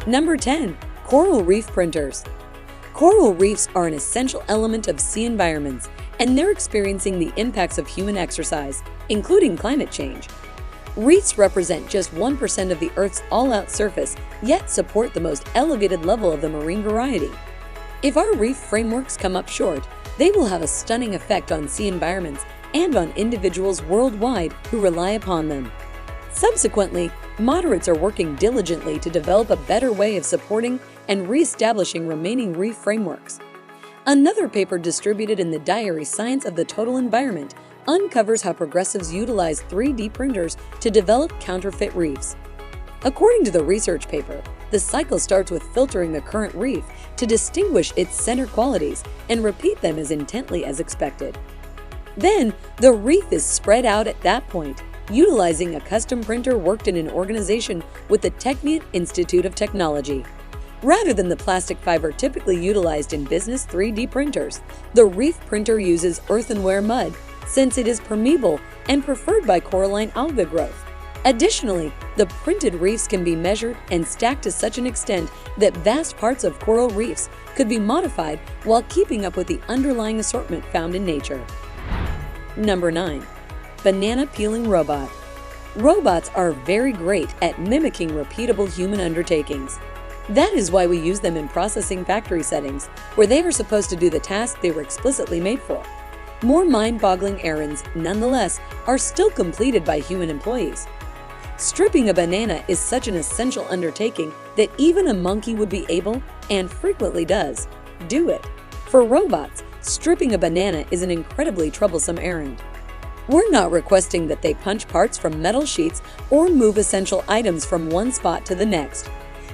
Number 10. Coral reef printers. Coral reefs are an essential element of sea environments, and they're experiencing the impacts of human exercise, including climate change. Reefs represent just 1% of the Earth's all-out surface, yet support the most elevated level of the marine variety. If our reef frameworks come up short, they will have a stunning effect on sea environments and on individuals worldwide who rely upon them. Subsequently, moderates are working diligently to develop a better way of supporting and re-establishing remaining reef frameworks. Another paper distributed in the diary Science of the Total Environment uncovers how progressives utilize 3D printers to develop counterfeit reefs. According to the research paper, the cycle starts with filtering the current reef to distinguish its center qualities and repeat them as intently as expected. Then, the reef is spread out at that point, utilizing a custom printer worked in an organization with the Techie Institute of Technology. Rather than the plastic fiber typically utilized in business 3D printers, the reef printer uses earthenware mud, since it is permeable and preferred by coralline alga growth. Additionally, the printed reefs can be measured and stacked to such an extent that vast parts of coral reefs could be modified while keeping up with the underlying assortment found in nature. Number 9. Banana peeling robot. Robots are very great at mimicking repeatable human undertakings. That is why we use them in processing factory settings, where they are supposed to do the task they were explicitly made for. More mind-boggling errands, nonetheless, are still completed by human employees. Stripping a banana is such an essential undertaking that even a monkey would be able, and frequently does, do it. For robots, stripping a banana is an incredibly troublesome errand. We're not requesting that they punch parts from metal sheets or move essential items from one spot to the next.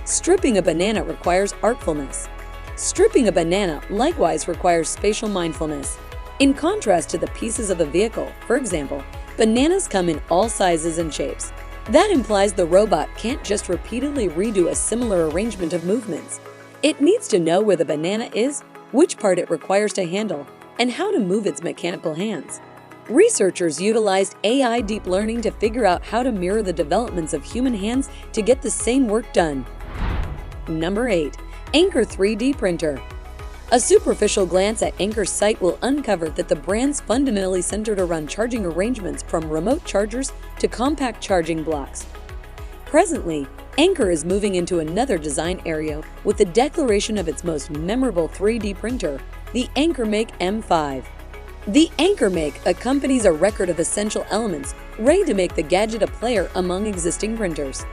Stripping a banana requires artfulness. Stripping a banana likewise requires spatial mindfulness. In contrast to the pieces of a vehicle, for example, bananas come in all sizes and shapes. That implies the robot can't just repeatedly redo a similar arrangement of movements. It needs to know where the banana is, which part it requires to handle, and how to move its mechanical hands. Researchers utilized AI deep learning to figure out how to mirror the developments of human hands to get the same work done. Number 8. Anker 3D Printer. A superficial glance at Anker's site will uncover that the brand's fundamentally centered around charging arrangements from remote chargers to compact charging blocks. Presently, Anker is moving into another design area with the declaration of its most memorable 3D printer, the Anker Make M5. The Anker Make accompanies a record of essential elements ready to make the gadget a player among existing printers.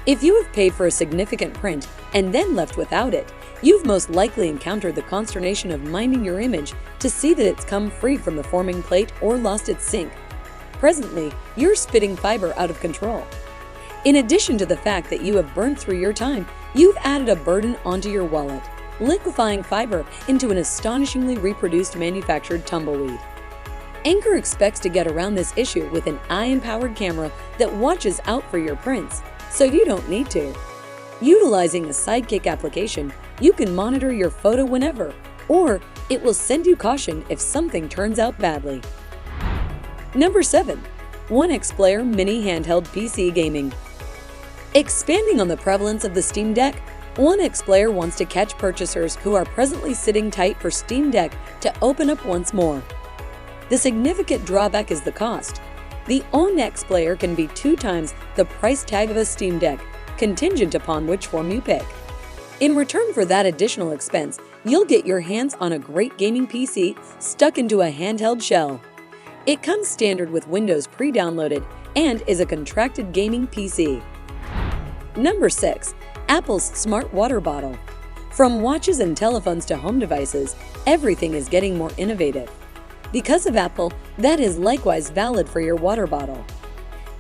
If you have paid for a significant print and then left without it, you've most likely encountered the consternation of minding your image to see that it's come free from the forming plate or lost its sync. Presently, you're spitting fiber out of control. In addition to the fact that you have burned through your time, you've added a burden onto your wallet, liquefying fiber into an astonishingly reproduced manufactured tumbleweed. Anker expects to get around this issue with an AI-empowered camera that watches out for your prints, so you don't need to. Utilizing a Sidekick application, you can monitor your photo whenever, or it will send you caution if something turns out badly. Number 7. XPlayer Mini Handheld PC Gaming. Expanding on the prevalence of the Steam Deck, XPlayer wants to catch purchasers who are presently sitting tight for Steam Deck to open up once more. The significant drawback is the cost. The XPlayer can be 2 times the price tag of a Steam Deck, contingent upon which form you pick. In return for that additional expense, you'll get your hands on a great gaming PC stuck into a handheld shell. It comes standard with Windows pre-downloaded and is a contracted gaming PC. Number 6. Apple's Smart Water Bottle. From watches and telephones to home devices, everything is getting more innovative. Because of Apple, that is likewise valid for your water bottle.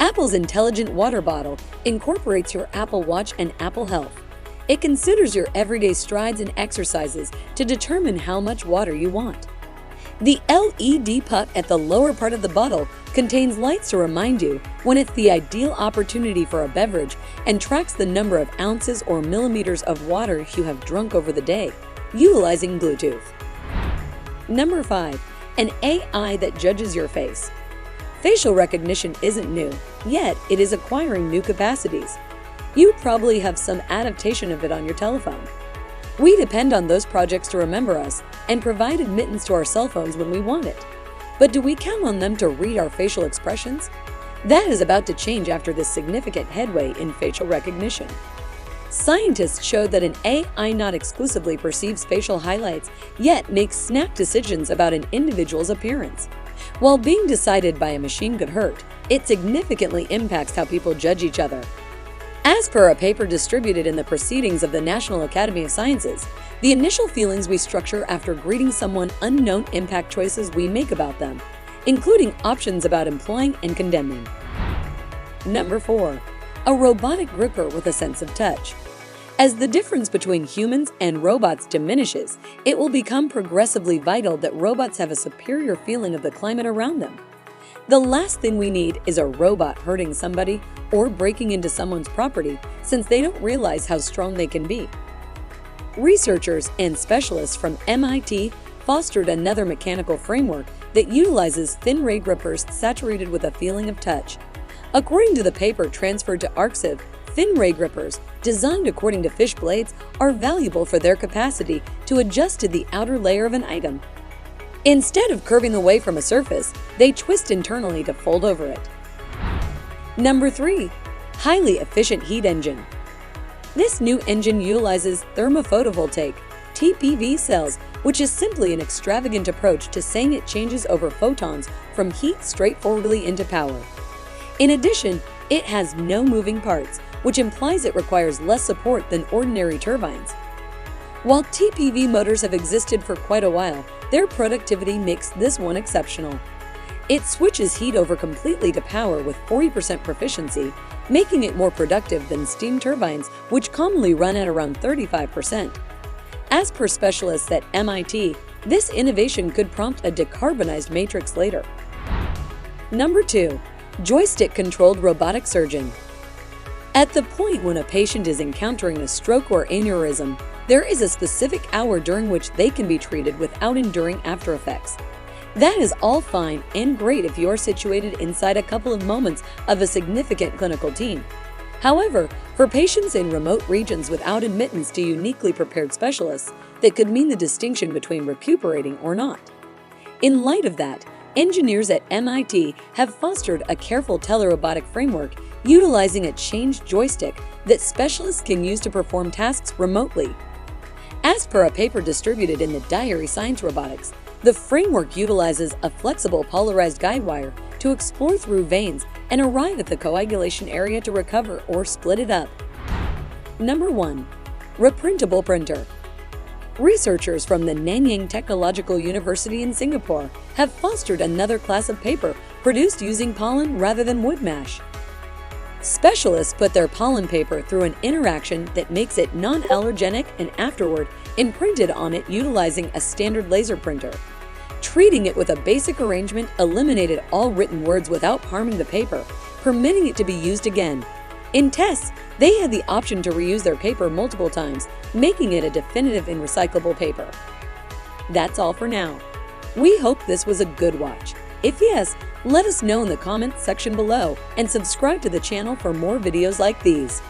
Apple's intelligent water bottle incorporates your Apple Watch and Apple Health. It considers your everyday strides and exercises to determine how much water you want. The LED puck at the lower part of the bottle contains lights to remind you when it's the ideal opportunity for a beverage and tracks the number of ounces or millimeters of water you have drunk over the day, utilizing Bluetooth. Number 5. An AI that judges your face. Facial recognition isn't new, yet it is acquiring new capacities. You probably have some adaptation of it on your telephone. We depend on those projects to remember us and provide admittance to our cell phones when we want it. But do we count on them to read our facial expressions? That is about to change after this significant headway in facial recognition. Scientists showed that an AI not exclusively perceives facial highlights, yet makes snap decisions about an individual's appearance. While being decided by a machine could hurt, it significantly impacts how people judge each other. As per a paper distributed in the Proceedings of the National Academy of Sciences, the initial feelings we structure after greeting someone unknown impact choices we make about them, including options about employing and condemning. Number 4. A robotic gripper with a sense of touch. As the difference between humans and robots diminishes, it will become progressively vital that robots have a superior feeling of the climate around them. The last thing we need is a robot hurting somebody or breaking into someone's property, since they don't realize how strong they can be. Researchers and specialists from MIT fostered another mechanical framework that utilizes thin ray grippers saturated with a feeling of touch. According to the paper transferred to Arxiv, thin ray grippers, designed according to fish blades, are valuable for their capacity to adjust to the outer layer of an item. Instead of curving away from a surface, they twist internally to fold over it. Number 3. Highly efficient heat engine. This new engine utilizes thermophotovoltaic (TPV) cells, which is simply an extravagant approach to saying it changes over photons from heat straightforwardly into power. In addition, it has no moving parts, which implies it requires less support than ordinary turbines. While TPV motors have existed for quite a while, their productivity makes this one exceptional. It switches heat over completely to power with 40% proficiency, making it more productive than steam turbines, which commonly run at around 35%. As per specialists at MIT, this innovation could prompt a decarbonized matrix later. Number 2. Joystick-controlled robotic surgeon. At the point when a patient is encountering a stroke or aneurysm, there is a specific hour during which they can be treated without enduring after effects. That is all fine and great if you are situated inside a couple of moments of a significant clinical team. However, for patients in remote regions without admittance to uniquely prepared specialists, that could mean the distinction between recuperating or not. In light of that, engineers at MIT have fostered a careful telerobotic framework utilizing a changed joystick that specialists can use to perform tasks remotely. As per a paper distributed in the Diary Science Robotics, the framework utilizes a flexible polarized guide wire to explore through veins and arrive at the coagulation area to recover or split it up. Number 1. Reprintable Printer. Researchers from the Nanyang Technological University in Singapore have fostered another class of paper produced using pollen rather than wood mash. Specialists put their pollen paper through an interaction that makes it non-allergenic and afterward imprinted on it utilizing a standard laser printer. Treating it with a basic arrangement eliminated all written words without harming the paper, permitting it to be used again. In tests, they had the option to reuse their paper multiple times, making it a definitive and recyclable paper. That's all for now. We hope this was a good watch. If yes, let us know in the comments section below and subscribe to the channel for more videos like these.